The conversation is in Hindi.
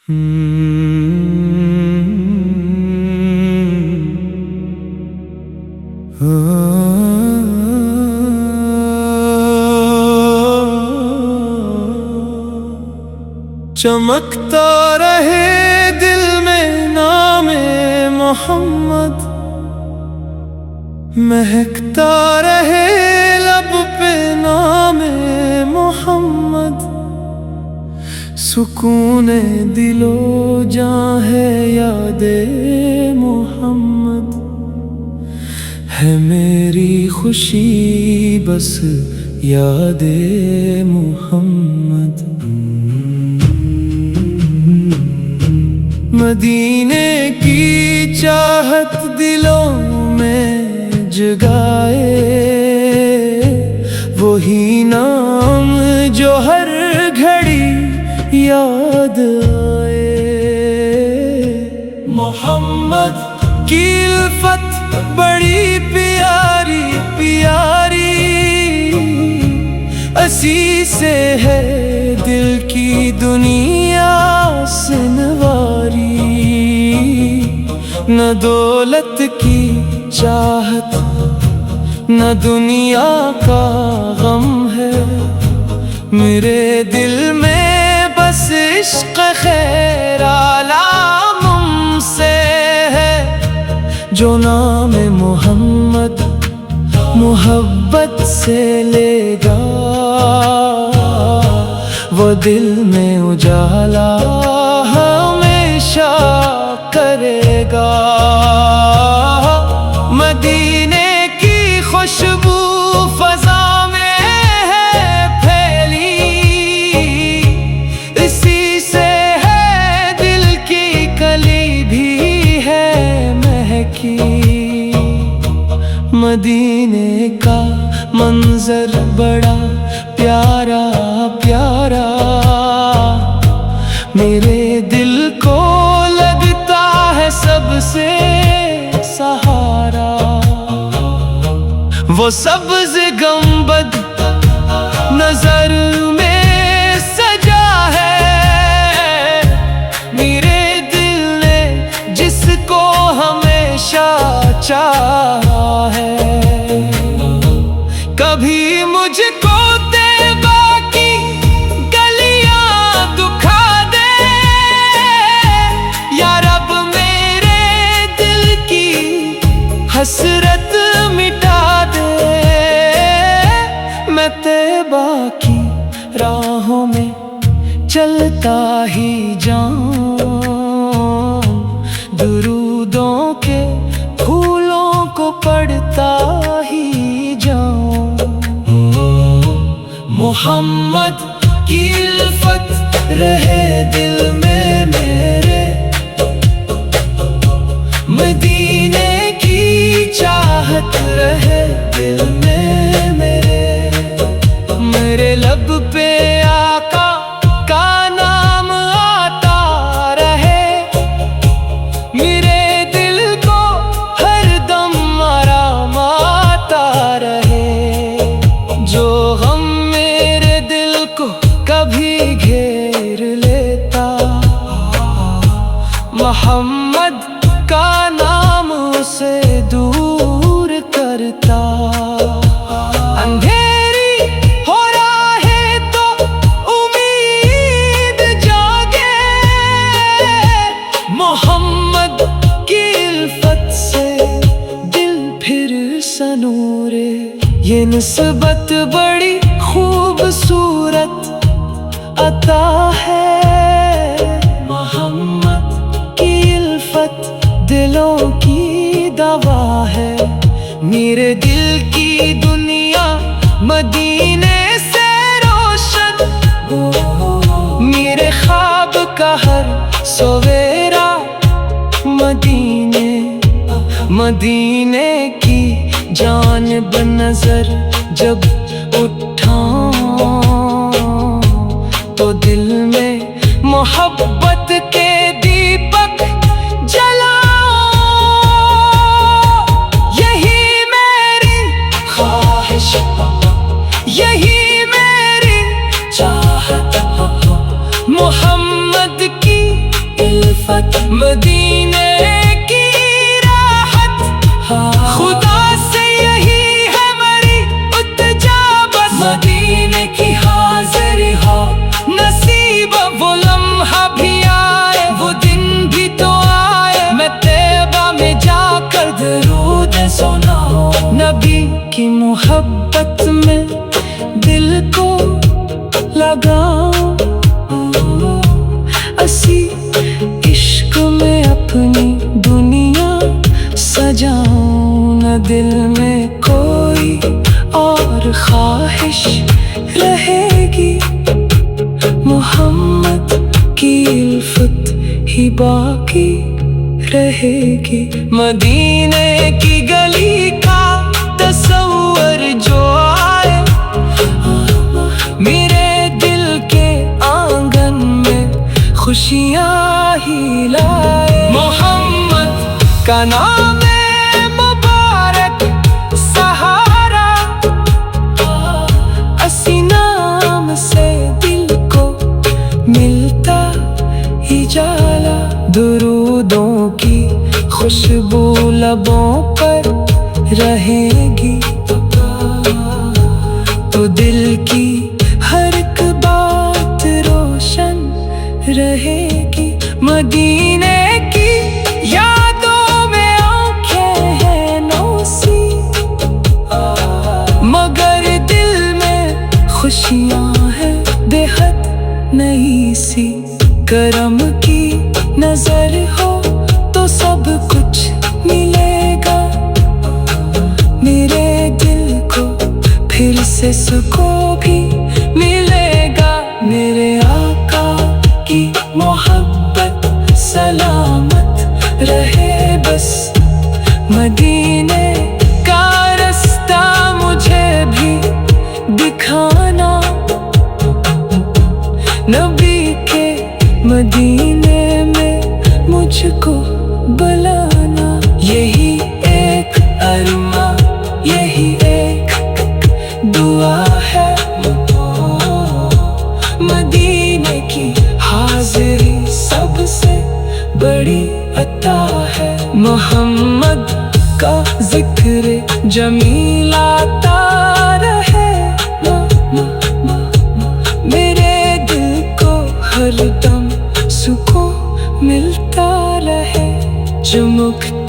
चमकता रहे दिल में नामे मोहम्मद, महकता रहे लब पे नामे मोहम्मद। सुकूने दिलो जां है यादे मोहम्मद, है मेरी खुशी बस यादे मोहम्मद। मदीने की चाहत दिलों में जगाए, वही नाम जो हर घड़ी याद आए। मोहम्मद की उल्फत बड़ी प्यारी प्यारी, असी से है दिल की दुनिया सनवारी। न दौलत की चाहत न दुनिया का गम है, मेरे दिल में बस इश्क खैर आलम से है। जो नाम मोहम्मद मोहब्बत से लेगा, वो दिल में उजाला हमेशा करेगा। मदीने की खुशबू फजा में है फैली, इसी से है दिल की कली भी है महकी। मदीने का मंजर बड़ा प्यारा प्यारा, मेरे दिल को लगता है सबसे सहारा। वो सब्ज़ गंबद नजर में सजा है, मेरे दिल ने जिसको हमेशा चाहा है। कभी मुझको तैबा की गलियां दुखा दे, या रब मेरे दिल की हसरत मिटा दे। मैं तैबा की राहों में चलता ही जाऊं, दुरूदों के फूलों को पढ़ता ही जाऊं। मोहम्मद की उल्फत रहे दिल में मेरे, मदीने की चाहत रहे दिल में मेरे। मेरे लब पे आका का नाम आता रहे, मेरे दिल को हर दम आराम आता रहे। जो गम मेरे दिल को कभी घेर लेता, मोहम्मद का नाम उसे दूर करता। अंधेरी हो राहें तो उम्मीद जागे, मोहम्मद की उल्फत से दिल फिर सनूरे। ये निस्बत बड़ी खूबसूरत अता है, मोहम्मद की उल्फत दिलों की दवा है। मेरे दिल की दुनिया मदीने से रोशन, मेरे ख्वाब का हर सवेरा मदीने। मदीने की जानिब नजर जब उठाऊं, तो दिल में मोहब्बत के दीपक जलाऊं। यही मेरी ख्वाहिश, यही मेरी चाहत, मोहम्मद की मदीने की राहत, खुदा से यही है मेरी इल्तिजा बस। मदीने की हाज़िरी हो नसीब, वो लम्हा भी आए, वो दिन भी तो आए। मैं तैबा में जाकर दरूद सुनाऊं, नबी की मोहब्बत में दिल को लगाऊं। असी इश्क में अपनी दुनिया सजाऊं, न दिल में कोई और ख्वाहिश रहेगी। मोहम्मद की उल्फत ही बाकी रहेगी। मदीने की गली का तस्वर जो आए, मेरे दिल के आंगन में खुशियाँ ही लाए। मोहम्मद का नाम है मुबारक सहारा, असी नाम से दिल को मिलता ही जाला। दुरूदों की खुशबू लबों पर रहेगी, तो दिल की हर एक बात रोशन रहेगी। मदीने की यादों में आंखें हैं नौसी, मगर दिल में खुशियाँ हैं बेहद नई सी। करम की नजर हो तो सब कुछ मिलेगा, मेरे दिल को फिर से सुकून भी मिलेगा। मेरे आका की मोहब्बत सलामत रहे बस। मदीने का रास्ता मुझे भी दिखाना, नबी के मदीने में मुझको बुलाना। यही एक अरमा, यही एक दुआ है, मदीने की हाज़िरी सबसे बड़ी अता है। मोहम्मद का जिक्र जमील आता रहे, मेरे दिल को हरदम सुकून मिलता रहे। चमकता